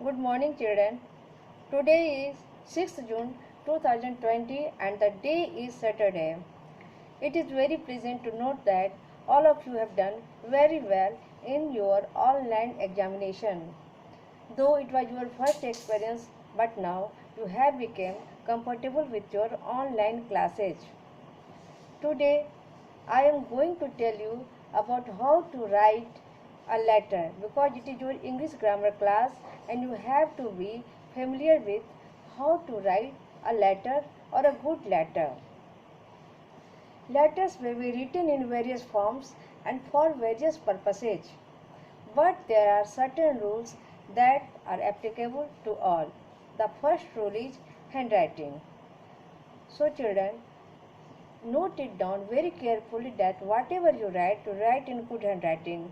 Good morning, children. Today is 6th June 2020 and the day is Saturday. It is very pleasant to note that all of you have done very well in your online examination. Though it was your first experience, but now you have become comfortable with your online classes. Today, I am going to tell you about how to write a letter because it is your English grammar class and you have to be familiar with how to write a letter or a good letter. Letters may be written in various forms and for various purposes, but there are certain rules that are applicable to all. The first rule is handwriting. So children, note it down very carefully that whatever you write, to write in good handwriting.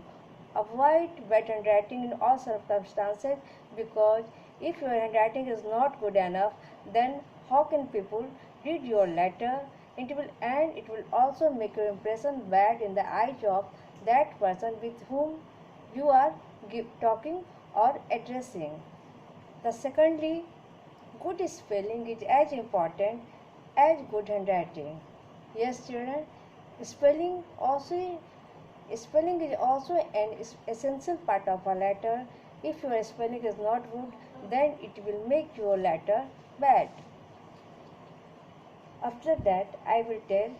Avoid bad handwriting in all circumstances because if your handwriting is not good enough, then how can people read your letter? It will also make your impression bad in the eyes of that person with whom you are talking or addressing. The secondly, good spelling is as important as good handwriting. Yes, children, spelling also spelling is also an essential part of a letter. If your spelling is not good, then it will make your letter bad. After that, I will tell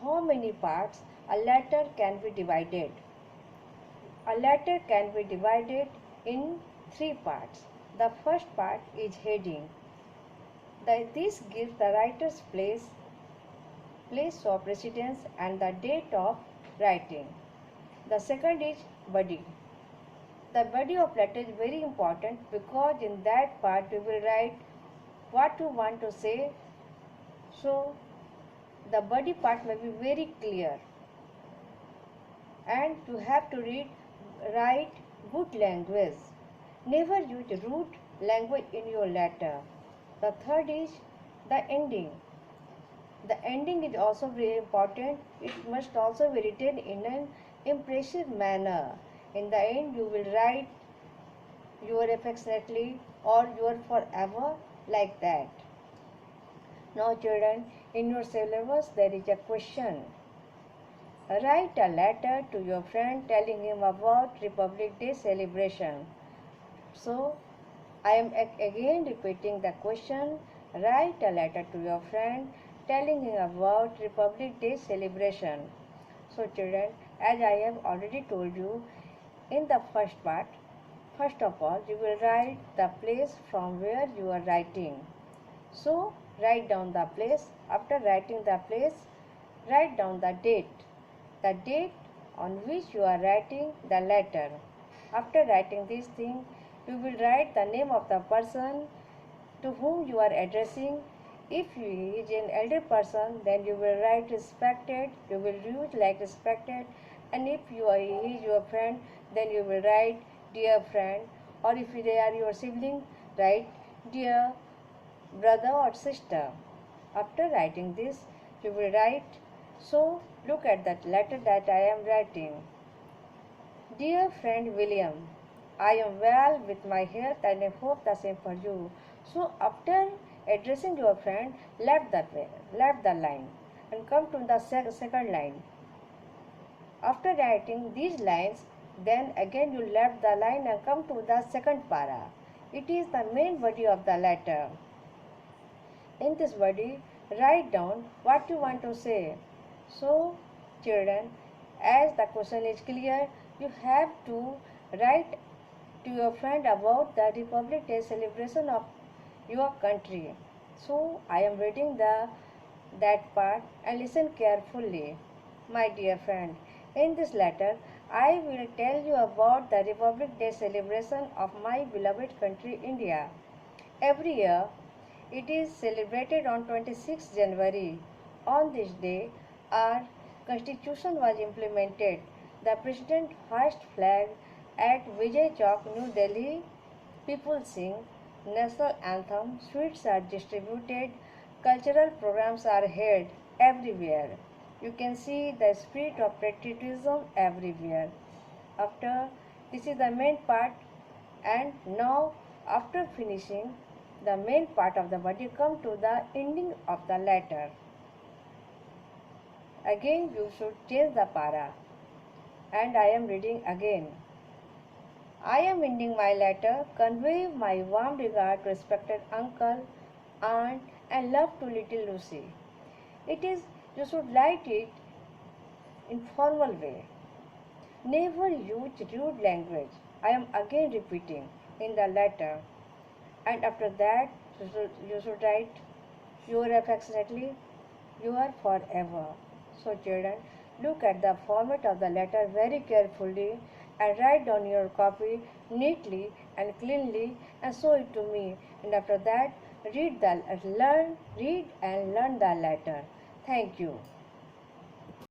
how many parts a letter can be divided. A letter can be divided in three parts. The first part is heading. This gives the writer's place of residence and the date of writing. The second is body. The body of letter is very important because in that part you will write what you want to say. So the body part may be very clear and you have to write good language. Never use rude language in your letter. The third is the ending. The ending is also very important. It must also be written in an impressive manner. In the end, you will write your affectionately or your forever like that. Now children, in your syllabus there is a question. Write a letter to your friend telling him about Republic Day celebration. So, I am again repeating the question. Write a letter to your friend telling him about Republic Day celebration. So children, as I have already told you, in the first part, first of all, you will write the place from where you are writing. So, write down the place. After writing the place, write down the date on which you are writing the letter. After writing this thing, you will write the name of the person to whom you are addressing. If he is an elder person, then you will write respected, you will use like respected, and if he is your friend, then you will write dear friend, or if they are your sibling, write dear brother or sister. After writing this, you will write, so look at that letter that I am writing. Dear friend William, I am well with my health and I hope the same for you. So after addressing your friend, left the line and come to the second line. After writing these lines, then again you left the line and come to the second para. It is the main body of the letter. In this body, write down what you want to say. So, children, as the question is clear, you have to write to your friend about the Republic Day celebration of your country. So, I am reading that part and listen carefully. My dear friend, in this letter, I will tell you about the Republic Day celebration of my beloved country, India. Every year, it is celebrated on 26 January. On this day, our constitution was implemented. The president hoisted flag at Vijay Chowk, New Delhi. People sing national anthem, sweets are distributed, cultural programs are held everywhere. You can see the spirit of patriotism everywhere. After this is the main part, and now After finishing the main part of the word, you come to the ending of the letter. Again you should change the para. And I am reading again. I am ending my letter, convey my warm regard to respected uncle, aunt, and love to little Lucy. It is, you should write it in formal way. Never use rude language. I am again repeating in the letter. And after that, you should write your affectionately, your forever. So children, look at the format of the letter very carefully and write down your copy neatly and cleanly and show it to me. And after that, read and learn the letter. Thank you.